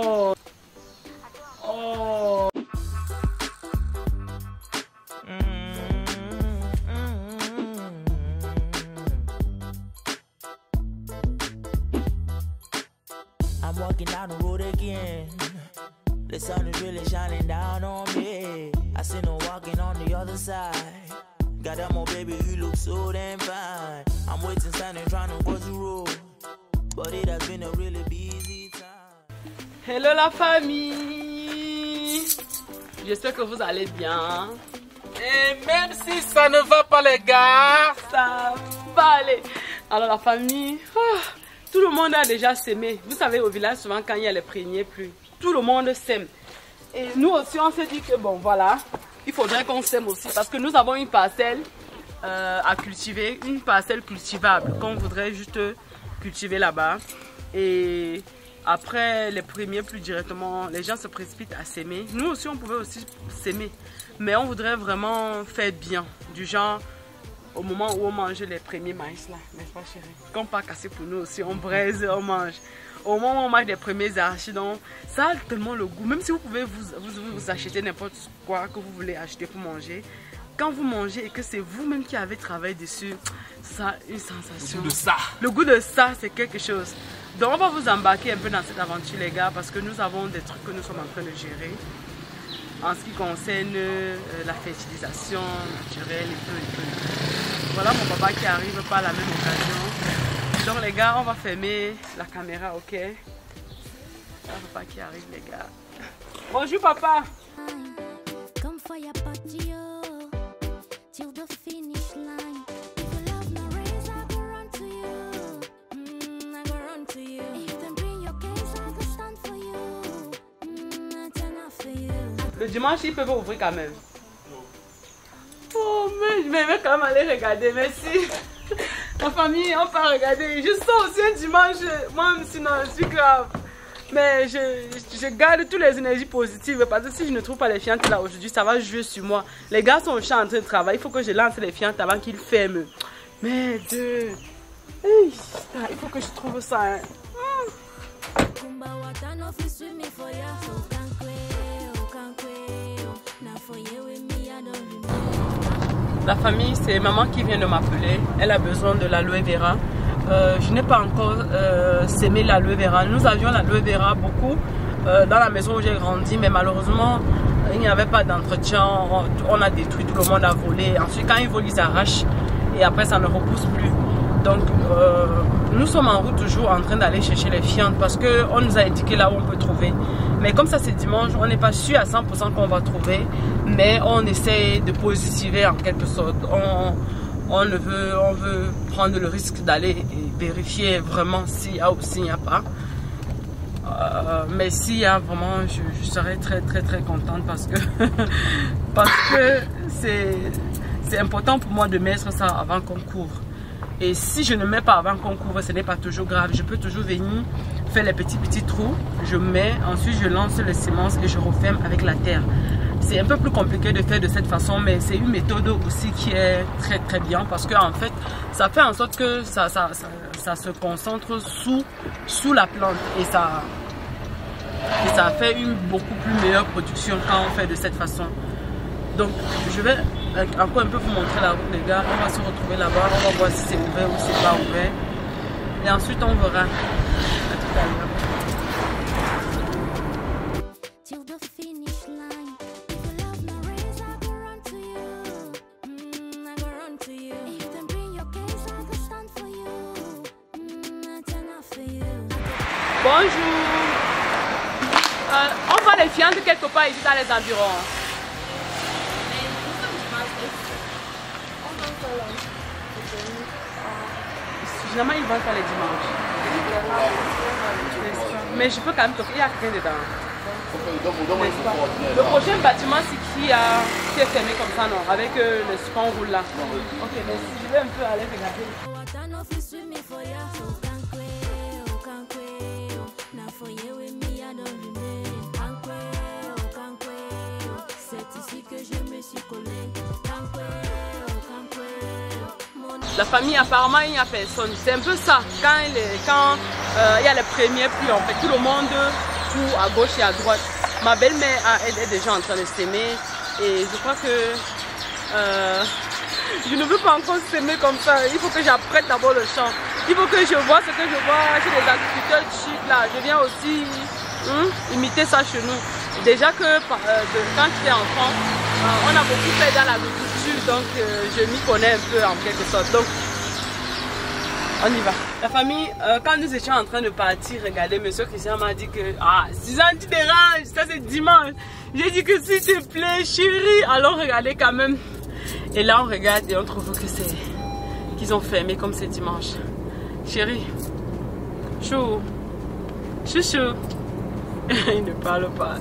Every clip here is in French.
Oh. Oh. I'm walking down the road again. The sun is really shining down on me. I see no walking on the other side. God damn, oh baby, you look so damn fine. I'm waiting, standing, trying to go the road. But it has been a really busy time. Hello la famille. J'espère que vous allez bien. Et même si ça ne va pas les gars, ça va aller. Alors la famille, tout le monde a déjà sémé. Vous savez, au village, souvent quand il y a les premiers pluies, tout le monde sème. Et nous aussi, on s'est dit que bon, voilà, il faudrait qu'on sème aussi. Parce que nous avons une parcelle à cultiver, une parcelle cultivable qu'on voudrait juste cultiver là-bas. Et après les premiers pluies directement, les gens se précipitent à s'aimer. Nous aussi, on pouvait aussi s'aimer. Mais on voudrait vraiment faire bien. Du genre, au moment où on mange les premiers maïs là, n'est-ce pas chérie? Qu'on pas casser pour nous aussi, on braise, on mange. Au moment où on mange les premiers arachis, donc ça a tellement le goût. Même si vous pouvez vous acheter n'importe quoi que vous voulez acheter pour manger, quand vous mangez et que c'est vous-même qui avez travaillé dessus, ça a une sensation. le goût de ça. Le goût de ça, c'est quelque chose. Donc on va vous embarquer un peu dans cette aventure les gars, parce que nous avons des trucs que nous sommes en train de gérer. En ce qui concerne la fertilisation naturelle et tout. Voilà mon papa qui arrive par la même occasion. Donc les gars, on va fermer la caméra, ok? Voilà papa qui arrive les gars. Bonjour papa. Le dimanche, ils peuvent ouvrir quand même. Oh, mais je vais quand même aller regarder, merci. La famille, on peut regarder. Je sors aussi un dimanche, moi, sinon, c'est grave. Mais je garde toutes les énergies positives parce que si je ne trouve pas les fientes là aujourd'hui, ça va jouer sur moi. Les gars sont au champ en train de travailler, il faut que je lance les fientes avant qu'ils ferment. Mais Dieu, il faut que je trouve ça. Hein. La famille, c'est maman qui vient de m'appeler. Elle a besoin de l'aloe vera. Je n'ai pas encore sémé l'aloe vera. Nous avions l'aloe vera beaucoup dans la maison où j'ai grandi, mais malheureusement, il n'y avait pas d'entretien. On a détruit, tout le monde a volé. Ensuite, quand ils volent, ils arrachent et après, ça ne repousse plus. Donc, nous sommes en route toujours en train d'aller chercher les fientes parce qu'on nous a indiqué là où on peut trouver. Mais comme ça c'est dimanche, on n'est pas sûr à 100% qu'on va trouver. Mais on essaie de positiver en quelque sorte. On veut prendre le risque d'aller vérifier vraiment s'il y a ou s'il n'y a pas. Mais s'il y a vraiment, je serais très contente parce que c'est important pour moi de mettre ça avant qu'on couvre. Et si je ne mets pas avant qu'on couvre, ce n'est pas toujours grave. Je peux toujours venir faire les petits trous. Je mets, ensuite je lance les semences et je referme avec la terre. C'est un peu plus compliqué de faire de cette façon, mais c'est une méthode aussi qui est très bien parce que en fait, ça fait en sorte que ça se concentre sous la plante et ça fait une beaucoup plus meilleure production quand on fait de cette façon. Donc je vais encore un peu vous montrer la route les gars, on va se retrouver là-bas, on va voir si c'est ouvert ou c'est pas ouvert et ensuite on verra. À tout à l'heure. Bonjour. On voit les fientes quelque part ici dans les environs. Généralement, ils vendent ça les dimanches. Mais je peux quand même toquer, il y a quelqu'un dedans. Le prochain bâtiment, c'est qui est fermé comme ça, non? Avec le support roule là. Ok, merci. Je vais un peu aller regarder. La famille, apparemment, il n'y a personne. C'est un peu ça. Quand il y a les premiers pluies, en fait, tout le monde partout, à gauche et à droite. Ma belle-mère est déjà en train de s'aimer et je crois que je ne veux pas encore s'aimer comme ça. Il faut que j'apprenne d'abord le chant. Il faut que je vois ce que je vois chez les agriculteurs chic là. Je viens aussi imiter ça chez nous. Déjà que quand j'étais enfant, on a beaucoup fait dans l'agriculture, donc je m'y connais un peu en quelque sorte. Donc, on y va. La famille, quand nous étions en train de partir, regardez, monsieur Christian m'a dit que Suzanne, tu déranges, ça c'est dimanche. J'ai dit que s'il te plaît, chérie, alors regardez quand même. Et là, on regarde et on trouve que c'est qu'ils ont fermé comme c'est dimanche. Chérie, chou, chouchou. Il ne parle pas.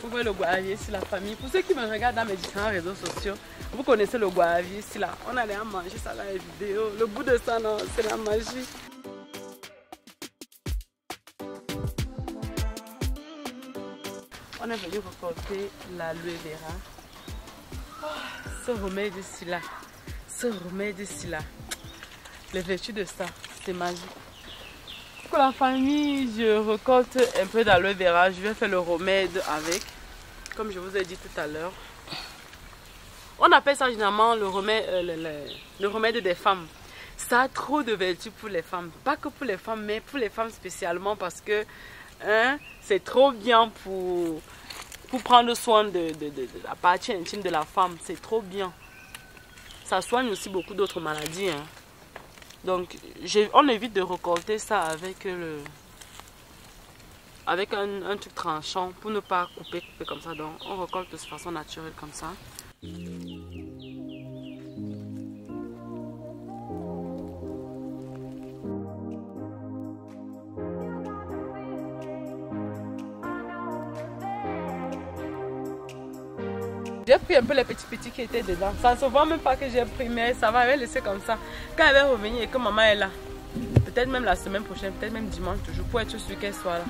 Vous voyez le Guavier ici, la famille. Pour ceux qui me regardent dans mes différents réseaux sociaux, vous connaissez le Guavier ici là. On allait à manger ça dans les vidéos. Le bout de ça, non, c'est la magie. On est venu reporter l'aloe vera. Oh, ce remède ici là. Ce remède ici là. Les vertus de ça, c'est magique. Pour la famille, je récolte un peu d'aloe vera. Je vais faire le remède avec. Comme je vous ai dit tout à l'heure. On appelle ça généralement le remède des femmes. Ça a trop de vertus pour les femmes. Pas que pour les femmes, mais pour les femmes spécialement parce que c'est trop bien pour prendre soin de la partie intime de la femme. C'est trop bien. Ça soigne aussi beaucoup d'autres maladies. Hein. Donc, on évite de récolter ça avec un truc tranchant pour ne pas couper comme ça. Donc, on récolte de façon naturelle comme ça. J'ai pris un peu les petits qui étaient dedans. Ça ne se voit même pas que j'ai pris, mais ça va laisser comme ça. Quand elle va revenir et que maman est là, peut-être même la semaine prochaine, peut-être même dimanche toujours, pour être sûr qu'elle soit là.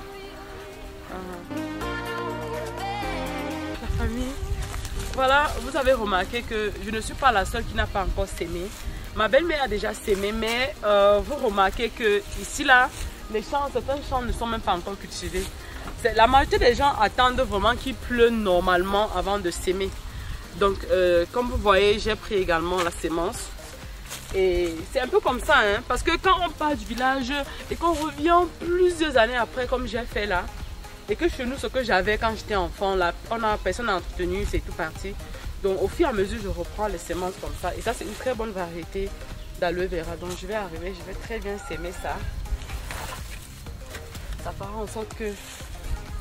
La famille, voilà, vous avez remarqué que je ne suis pas la seule qui n'a pas encore sémé. Ma belle-mère a déjà sémé, mais vous remarquez que ici là, certains champs ne sont même pas encore cultivés. La majorité des gens attendent vraiment qu'il pleut normalement avant de s'aimer. Donc, comme vous voyez, j'ai pris également la sémence. Et c'est un peu comme ça, hein, parce que quand on part du village et qu'on revient plusieurs années après, comme j'ai fait là, et que chez nous, ce que j'avais quand j'étais enfant, là, personne n'a entretenu, c'est tout parti. Donc, au fur et à mesure, je reprends les semences comme ça. Et ça, c'est une très bonne variété d'aloe vera. Donc, je vais arriver, je vais très bien s'aimer ça. Ça fera en sorte que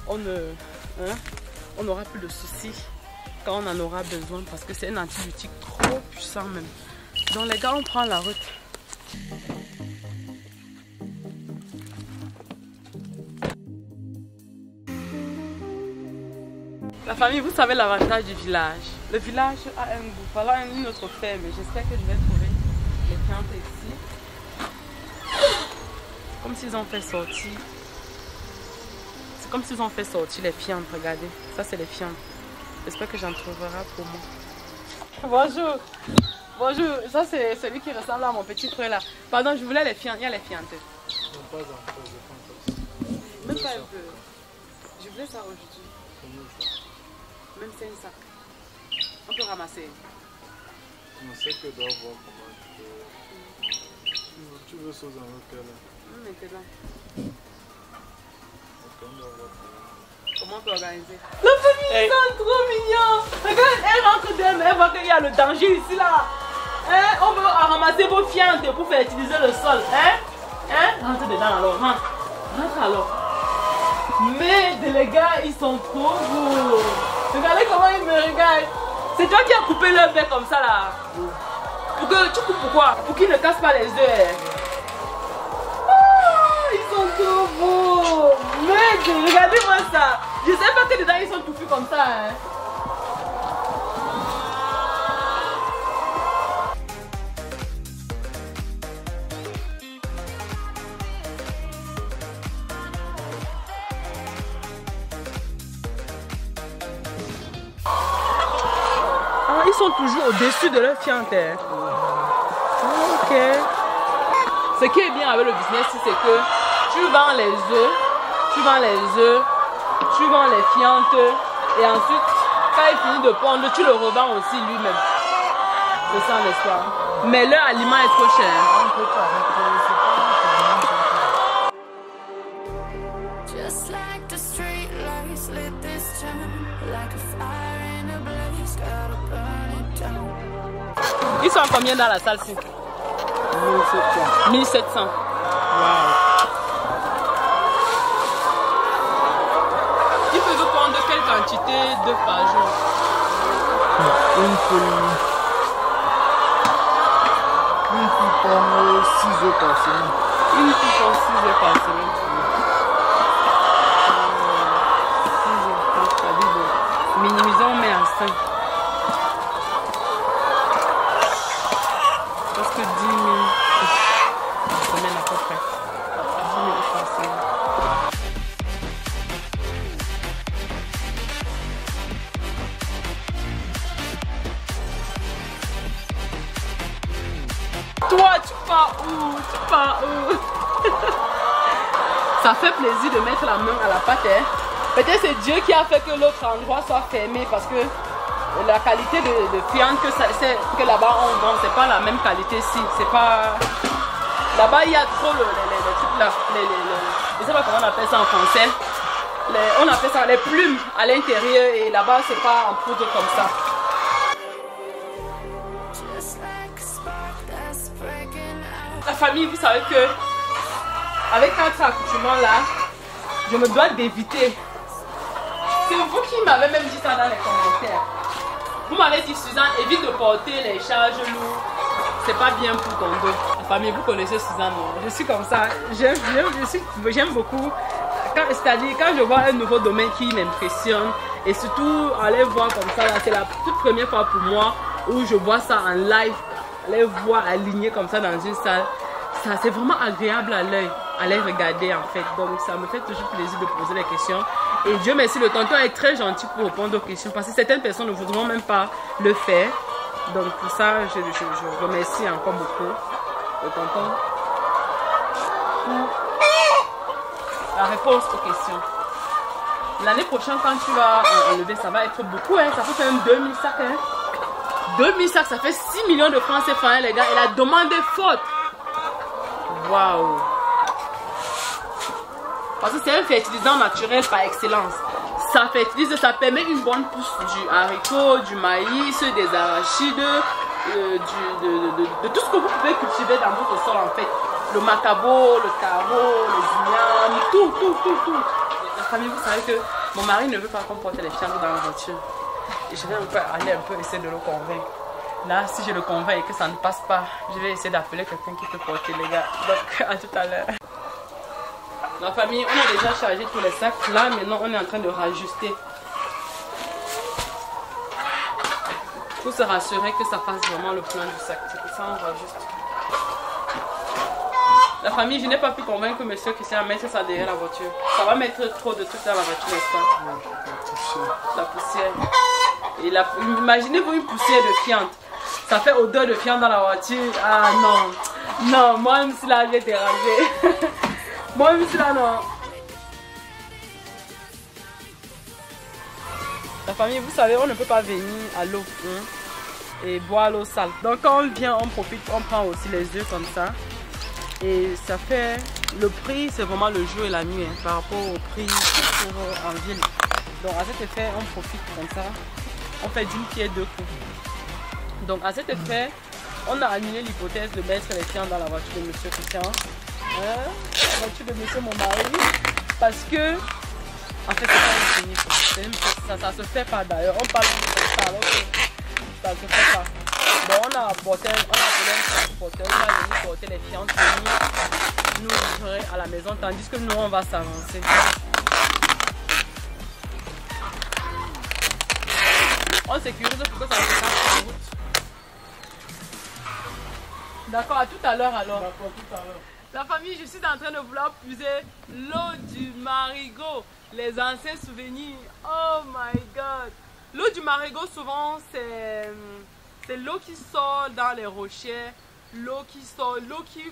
on n'aura plus de soucis quand on en aura besoin parce que c'est un antibiotique trop puissant même. Donc les gars, on prend la route. La famille, vous savez l'avantage du village. Le village a un goût. Voilà une autre ferme. J'espère que je vais trouver les plantes ici. Comme s'ils ont fait sortir. Comme s'ils ont fait sortir les fientes, regardez. Ça, c'est les fientes. J'espère que j'en trouverai pour moi. Bonjour. Bonjour. Ça, c'est celui qui ressemble à mon petit frère là. Pardon, je voulais les fientes. Il y a les fientes. Non, pas encore, je pense. Même pas un peu. Je voulais ça aujourd'hui. Même 5 sacs. On peut ramasser. On sait que doit voir comment tu veux sauce en hôtel là. Maintenant. Comment on peut organiser? La famille, ils sont trop mignons. Regarde, elle rentre dedans, elle voit qu'il y a le danger ici là. On veut ramasser vos fientes pour fertiliser le sol. Rentre dedans alors, rentre alors. Mais les gars, ils sont trop beaux. Regardez comment ils me regardent. C'est toi qui as coupé leur bec comme ça là. Pour que tu coupes pourquoi? Pour qu'ils ne cassent pas les œufs. Ils sont trop beaux. Mais regardez-moi ça. Je sais pas que dedans ils sont touffus comme ça. sont toujours au-dessus de leur fiante. Hein. Ok. Ce qui est bien avec le business, c'est que tu vends les œufs, tu vends les fientes et ensuite, quand il finit de pondre, tu le revends aussi lui-même. C'est ça, n'est-ce pas? Mais leur aliment est trop cher. Ils sont combien dans la salle-ci? 1700. 1700. Wow. Ils peuvent prendre quelle quantité de par jour? Une qui prend 6 œufs par semaine. Une qui prend 6 œufs par semaine. 6 œufs, minimisons, mais à 5. Presque 10 000 par semaine à peu près. 10 000 par semaine. Toi, tu pars où? Tu pars où? Ça fait plaisir de mettre la main à la pâte. Hein? Peut-être c'est Dieu qui a fait que l'autre endroit soit fermé parce que la qualité de viande que là-bas on vend, c'est pas la même qualité ici. C'est pas... Là-bas il y a trop les trucs là. Je sais pas comment on appelle ça en français. On appelle ça les plumes à l'intérieur et là-bas c'est pas en poudre comme ça. La famille, vous savez que avec notre accouchement là, je me dois d'éviter. C'est vous qui m'avez même dit ça dans les commentaires. Vous m'avez dit, Suzanne, évite de porter les charges lourdes. C'est pas bien pour ton dos. La famille, vous connaissez Suzanne, non? Je suis comme ça. J'aime beaucoup. C'est-à-dire, quand je vois un nouveau domaine qui m'impressionne, et surtout aller voir comme ça, c'est la toute première fois pour moi où je vois ça en live, les voir alignés comme ça dans une salle. Ça, c'est vraiment agréable à l'œil, à les regarder en fait. Donc ça me fait toujours plaisir de poser les questions. Et Dieu merci, le tonton est très gentil pour répondre aux questions parce que certaines personnes ne voudront même pas le faire. Donc pour ça, je remercie encore beaucoup le tonton pour la réponse aux questions. L'année prochaine, quand tu vas enlever, ça va être beaucoup. Hein, ça fait quand même 2000 sacs. Hein. 2000 sacs, ça fait 6 millions de francs CFA, hein, les gars. Et la demande est forte. Waouh! Parce que c'est un fertilisant naturel par excellence. Ça fertilise, ça permet une bonne pousse du haricot, du maïs, des arachides, de tout ce que vous pouvez cultiver dans votre sol en fait. Le macabo, le taro, les ignames, tout. La famille, vous savez que mon mari ne veut pas qu'on porte les fientes dans la voiture. Et je vais aller un peu essayer de le convaincre. Là, si je le convainc et que ça ne passe pas, je vais essayer d'appeler quelqu'un qui peut porter les gars. Donc, à tout à l'heure. La famille, on a déjà chargé tous les sacs. Là, maintenant, on est en train de rajuster. Pour se rassurer que ça fasse vraiment le plein du sac. C'est pour ça qu'on rajuste. La famille, je n'ai pas pu convaincre monsieur Christian à mettre ça derrière la voiture. Ça va mettre trop de trucs dans la voiture, n'est-ce pas? La poussière. Et imaginez-vous une poussière de fiente. Ça fait odeur de fiente dans la voiture. Ah non. Non, moi-même si là, je vais déranger. Moi-même si là, non. La famille, vous savez, on ne peut pas venir à l'eau hein, et boire l'eau sale. Donc quand on vient, on profite, on prend aussi les œufs comme ça. Et ça fait... Le prix, c'est vraiment le jour et la nuit hein, par rapport au prix en ville. Donc à cet effet, on profite comme ça. On fait d'une pierre deux coups. Donc à cet effet, on a annulé l'hypothèse de mettre les fientes dans la voiture de monsieur Christian. La voiture de monsieur mon mari. Parce que, en fait, c'est pas ça se fait pas d'ailleurs. On parle de ça alors que ça se fait pas. Bon, on a appelé un transporteur, on a venu porter les fientes pour nous livrer à la maison, tandis que nous, on va s'avancer. On sécurise pour que ça ne se passe pas en route. D'accord, à tout à l'heure alors. D'accord, tout à l'heure. La famille, je suis en train de vouloir puiser l'eau du marigot. Les anciens souvenirs. Oh my god. L'eau du marigot, souvent, c'est l'eau qui sort dans les rochers, l'eau qui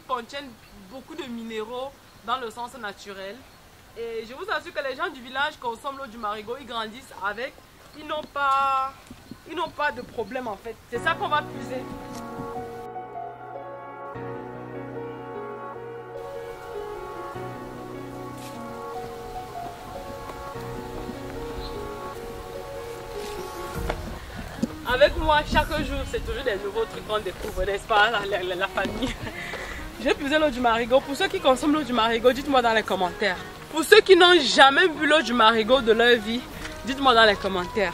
contient beaucoup de minéraux dans le sens naturel. Et je vous assure que les gens du village consomment l'eau du marigot, ils grandissent avec, ils n'ont pas de problème en fait. C'est ça qu'on va puiser. Avec moi, chaque jour, c'est toujours des nouveaux trucs qu'on découvre, n'est-ce pas, la famille. J'ai puisé l'eau du marigot. Pour ceux qui consomment l'eau du marigot, dites-moi dans les commentaires. Pour ceux qui n'ont jamais bu l'eau du marigot de leur vie, dites-moi dans les commentaires.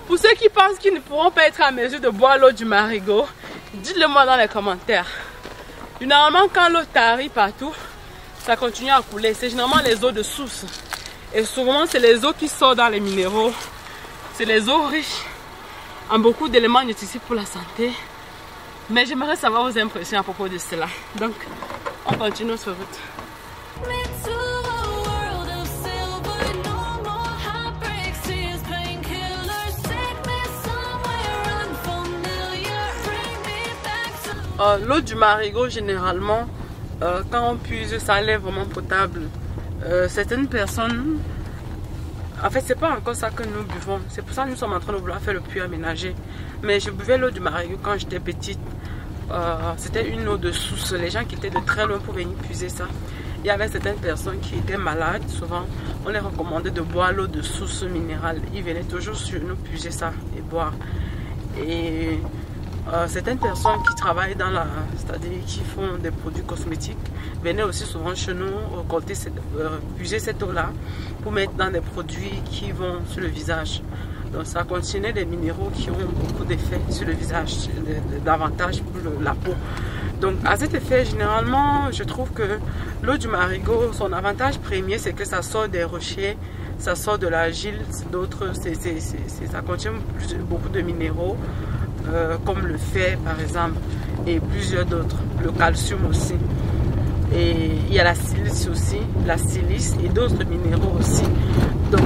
Pour ceux qui pensent qu'ils ne pourront pas être à mesure de boire l'eau du marigot, dites-le moi dans les commentaires. Généralement, quand l'eau tarit partout, ça continue à couler. C'est généralement les eaux de source. Et souvent, c'est les eaux qui sortent dans les minéraux. C'est les eaux riches en beaucoup d'éléments nutritifs pour la santé. Mais j'aimerais savoir vos impressions à propos de cela. Donc, on continue sur route. L'eau du marigot, généralement, quand on puise, ça a l'air vraiment potable. Certaines personnes... En fait, c'est pas encore ça que nous buvons. C'est pour ça que nous sommes en train de vouloir faire le puits aménagé. Mais je buvais l'eau du marigot quand j'étais petite. C'était une eau de source. Les gens qui étaient de très loin pour venir puiser ça. Il y avait certaines personnes qui étaient malades. Souvent, on les recommandait de boire l'eau de source minérale. Ils venaient toujours sur nous puiser ça et boire. Et certaines personnes qui travaillent dans la... c'est-à-dire qui font des produits cosmétiques, venaient aussi souvent chez nous puiser cette eau-là pour mettre dans des produits qui vont sur le visage. Donc ça contenait des minéraux qui ont beaucoup d'effets sur le visage, d'avantages pour la peau. Donc à cet effet, généralement, je trouve que l'eau du marigot, son avantage premier, c'est que ça sort des rochers, ça sort de l'argile, d'autres, ça contient beaucoup de minéraux, comme le fer par exemple, et plusieurs d'autres, le calcium aussi. Et il y a la silice aussi, la silice et d'autres minéraux aussi. Donc,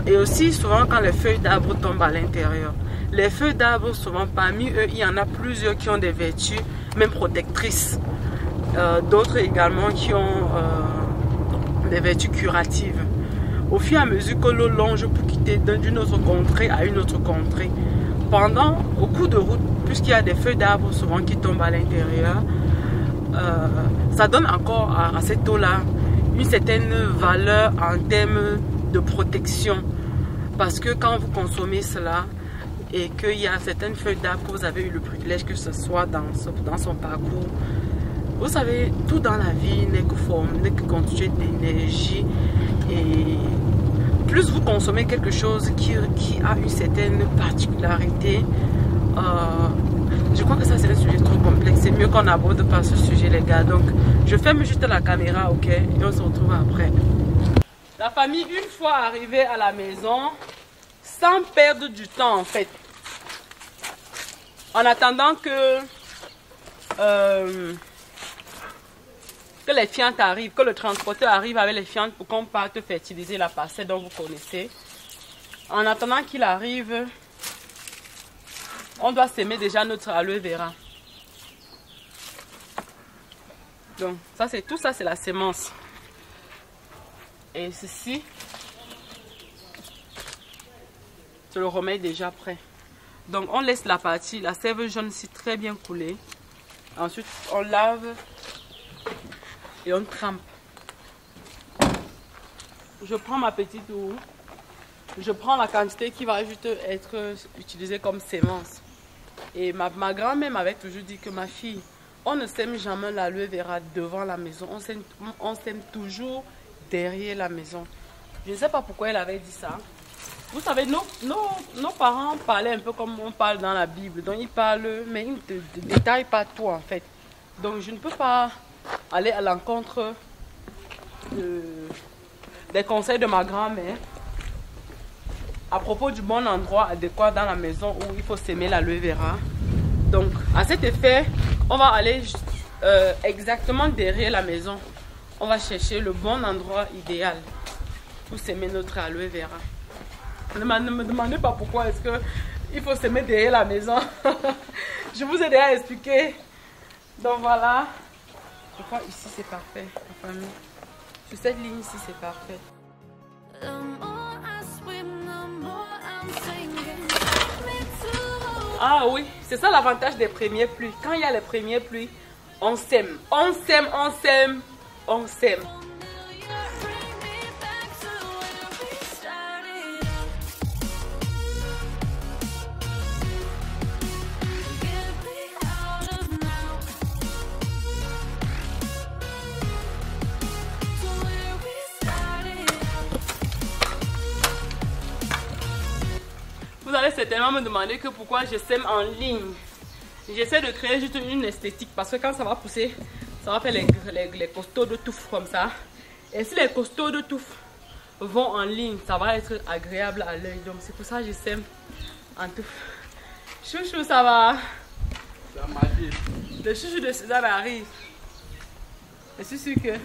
et aussi souvent quand les feuilles d'arbres tombent à l'intérieur. Les feuilles d'arbres, souvent parmi eux, il y en a plusieurs qui ont des vertus, même protectrices. D'autres également qui ont des vertus curatives. Au fur et à mesure que l'eau longe pour quitter d'une autre contrée à une autre contrée, au cours de route, puisqu'il y a des feuilles d'arbres souvent qui tombent à l'intérieur, ça donne encore à cette eau-là une certaine valeur en termes de protection. Parce que quand vous consommez cela et qu'il y a certaines feuilles d'arbres que vous avez eu le privilège que ce soit dans son parcours, vous savez, tout dans la vie n'est que constitué d'énergie. Et plus vous consommez quelque chose qui a une certaine particularité, je crois que ça c'est un sujet trop complexe. C'est mieux qu'on n'aborde pas ce sujet les gars. Donc je ferme juste la caméra, ok, et on se retrouve après. La famille, une fois arrivée à la maison, sans perdre du temps en fait, en attendant que les fientes arrivent, que le transporteur arrive avec les fientes pour qu'on parte fertiliser la parcelle dont vous connaissez. En attendant qu'il arrive, on doit s'aimer déjà notre aloe vera. Donc ça c'est tout ça, c'est la semence. Et ceci, c'est le remède déjà prêt. Donc on laisse la partie, la sève jaune ici très bien couler. Ensuite on lave et on trempe. Je prends ma petite eau. Je prends la quantité qui va juste être utilisée comme sémence. Et ma grand-mère m'avait toujours dit que ma fille, on ne sème jamais l'aloe vera devant la maison. On sème toujours derrière la maison. Je ne sais pas pourquoi elle avait dit ça. Vous savez, nos parents parlaient un peu comme on parle dans la Bible. Donc ils parlent, mais ils ne détaillent pas tout en fait. Donc je ne peux pas aller à l'encontre des conseils de ma grand-mère à propos du bon endroit adéquat dans la maison où il faut s'aimer l'aloe vera. Donc à cet effet, on va aller exactement derrière la maison. On va chercher le bon endroit idéal pour s'aimer notre aloe vera. Ne me demandez pas pourquoi est-ce que il faut se mettre derrière la maison. Je vous ai déjà expliqué. Donc voilà. Je crois ici c'est parfait, la famille. Sur cette ligne ici c'est parfait. Ah oui, c'est ça l'avantage des premières pluies. Quand il y a les premières pluies, on sème. On sème, on sème, on sème. Vous allez certainement me demander que pourquoi je sème en ligne. J'essaie de créer juste une esthétique parce que quand ça va pousser, ça va faire les costauds de touffe comme ça. Et si les costauds de touffe vont en ligne, ça va être agréable à l'œil. Donc c'est pour ça que je sème en touffe. Chouchou, ça va? Ça m'arrive. Le chouchou de Suzanne arrive. Je suis sûre que...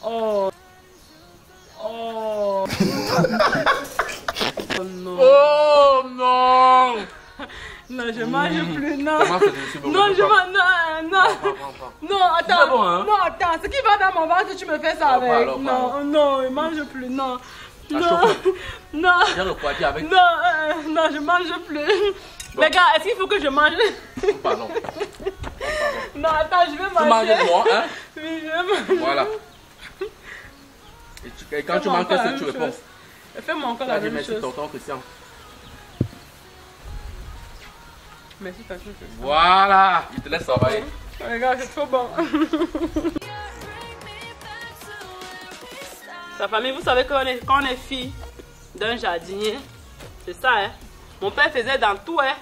Oh. Oh. Oh non. Oh non. Non, je mange plus, non. Non, Non, je mange, non, non. Non, attends. Bon, hein? Non, attends. Ce qui va dans mon ventre, tu me fais ça avec. Alors, non, non, je mange plus, non. Non, chauffe. non. Viens le poitier avec. Non, non, je mange plus. Bon. Les gars, est-ce qu'il faut que je mange? Pardon. Non, attends, je vais manger. Tu manges moi, hein? Oui, je vais manger. Voilà. Et quand tu manges, qu'est-ce que tu réponds? Fais-moi encore la même merci, chose. tonton Christian. Merci, tonton Christian. Voilà, il te laisse travailler. Les gars, c'est trop bon. Sa famille, vous savez quand on est fille d'un jardinier, c'est ça, hein. Mon père faisait dans tout, hein.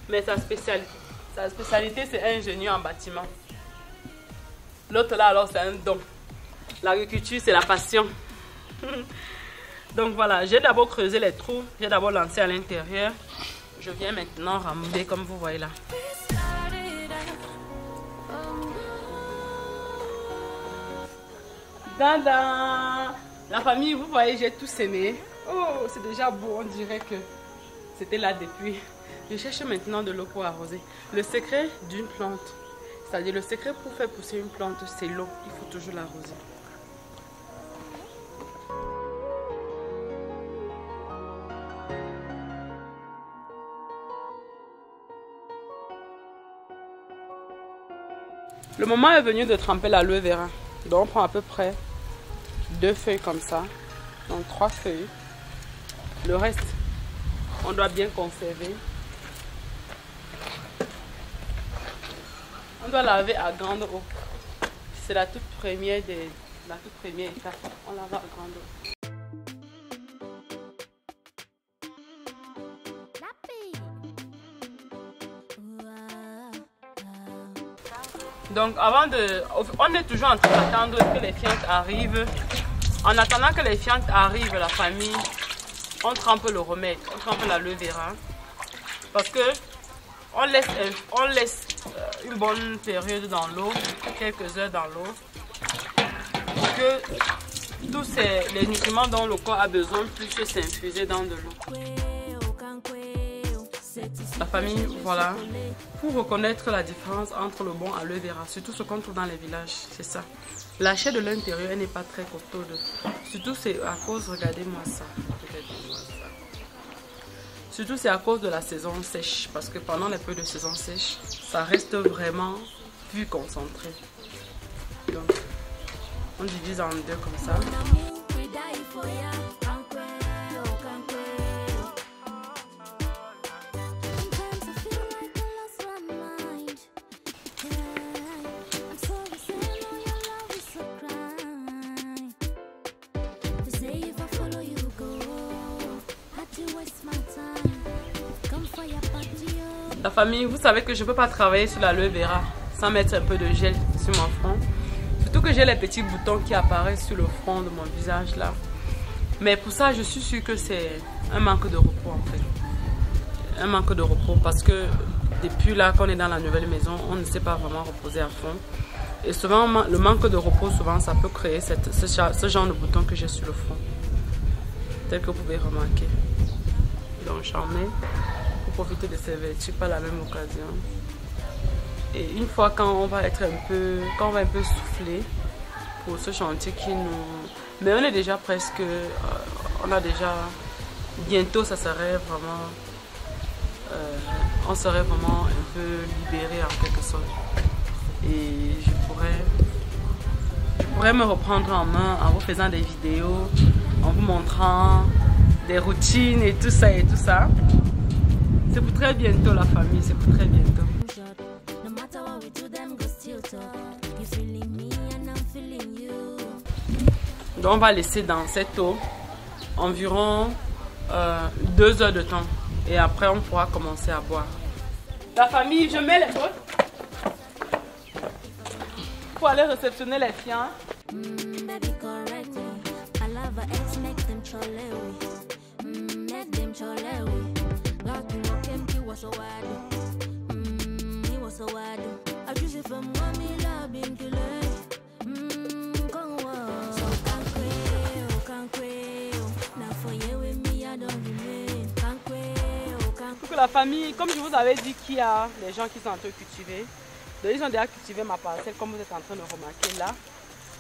Mais sa spécialité, c'est ingénieur en bâtiment. L'autre là, alors, c'est un don. L'agriculture, c'est la passion. Donc voilà, j'ai d'abord creusé les trous, j'ai d'abord lancé à l'intérieur. Je viens maintenant ramer comme vous voyez là. Dada! La famille, vous voyez, j'ai tout semé. Oh, c'est déjà beau, on dirait que c'était là depuis. Je cherche maintenant de l'eau pour arroser. Le secret d'une plante, c'est-à-dire le secret pour faire pousser une plante, c'est l'eau. Il faut toujours l'arroser. Le moment est venu de tremper l'aloe vera. Donc on prend à peu près 2 feuilles comme ça. Donc 3 feuilles. Le reste, on doit bien conserver. On doit laver à grande eau. C'est la toute première étape. On lave à grande eau. Donc avant de... On est toujours en train d'attendre que les fientes arrivent. En attendant que les fientes arrivent, la famille, on trempe le remède, on trempe l'aloe vera. Parce que on laisse une bonne période dans l'eau, quelques heures dans l'eau. Pour que tous les nutriments dont le corps a besoin puissent s'infuser dans de l'eau. La famille, voilà, pour reconnaître la différence entre le bon aloe vera, surtout ce qu'on trouve dans les villages, c'est ça. La chair de l'intérieur n'est pas très costaude. Surtout c'est à cause, regardez-moi ça. Regardez-moi ça. Surtout c'est à cause de la saison sèche, parce que pendant les peu de saison sèche, ça reste vraiment plus concentré. Donc, on divise en deux comme ça. La famille, vous savez que je ne peux pas travailler sur l'aloe vera sans mettre un peu de gel sur mon front. Surtout que j'ai les petits boutons qui apparaissent sur le front de mon visage là. Mais pour ça, je suis sûre que c'est un manque de repos en fait. Un manque de repos parce que depuis là qu'on est dans la nouvelle maison, on ne s'est pas vraiment reposé à fond. Et souvent, le manque de repos, souvent, ça peut créer ce genre de bouton que j'ai sur le front. Tel que vous pouvez remarquer. Donc j'en mets pour profiter de ces vertus par la même occasion. Et une fois quand on va être un peu soufflé pour ce chantier qui nous... Mais on est déjà presque... on a déjà... Bientôt ça serait vraiment... on serait vraiment un peu libéré en quelque sorte. Et je pourrais me reprendre en main en vous faisant des vidéos, en vous montrant des routines et tout ça et tout ça. C'est pour très bientôt la famille, c'est pour très bientôt. Donc on va laisser dans cette eau environ 2 heures de temps et après on pourra commencer à boire. La famille, je mets les bottes pour aller réceptionner les fiants. Pour la famille, comme je vous avais dit qu'il y a des gens qui sont en train de cultiver. Donc ils ont déjà cultivé ma parcelle comme vous êtes en train de remarquer là.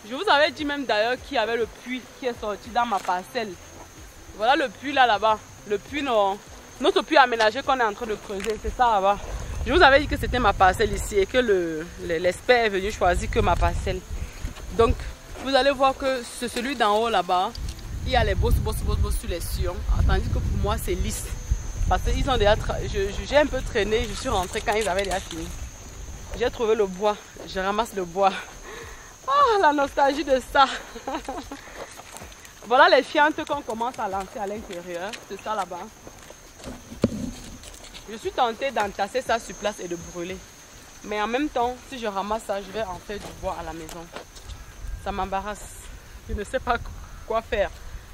Je vous avais dit même d'ailleurs qu'il y avait le puits qui est sorti dans ma parcelle. Voilà le puits là-bas. Le puits, notre puits aménagé qu'on est en train de creuser, c'est ça là-bas. Je vous avais dit que c'était ma parcelle ici et que l'expert est venu choisir que ma parcelle. Donc vous allez voir que c'est celui d'en haut là-bas. Il y a les bosses sur les sillons. Tandis que pour moi c'est lisse. Parce qu'ils ont déjà... J'ai un peu traîné, je suis rentrée quand ils avaient déjà fini. J'ai trouvé le bois, je ramasse le bois. Oh, la nostalgie de ça. Voilà les fientes qu'on commence à lancer à l'intérieur. C'est ça là-bas. Je suis tentée d'entasser ça sur place et de brûler. Mais en même temps, si je ramasse ça, je vais en faire du bois à la maison. Ça m'embarrasse. Je ne sais pas quoi faire.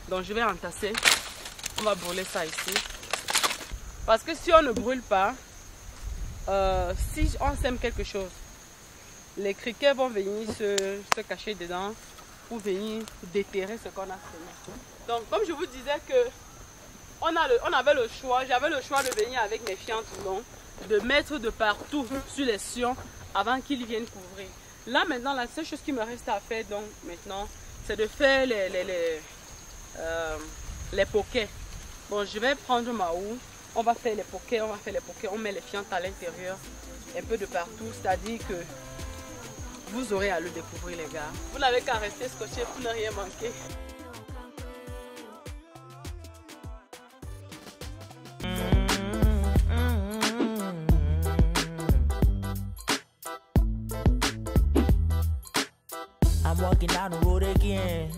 Donc je vais entasser. On va brûler ça ici. Parce que si on ne brûle pas, si on sème quelque chose, les criquets vont venir se cacher dedans pour venir déterrer ce qu'on a semé. Donc comme je vous disais que on avait le choix, j'avais le choix de venir avec mes fientes longues, de mettre de partout sur les sillons avant qu'ils viennent couvrir. Là maintenant, la seule chose qui me reste à faire donc maintenant, c'est de faire les poquets. Bon, je vais prendre ma houe. On va faire les poquets, on met les fientes à l'intérieur, un peu de partout, c'est-à-dire que vous aurez à le découvrir les gars. Vous n'avez qu'à rester scotché pour ne rien manquer. I'm walking down the road again.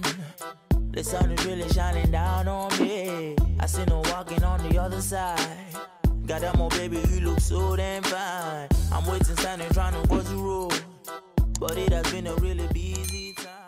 The sun is really shining down on me. I see no walking on the other side. Got that more baby, you look so damn fine. I'm waiting, standing, trying to cross the road. But it has been a really busy time.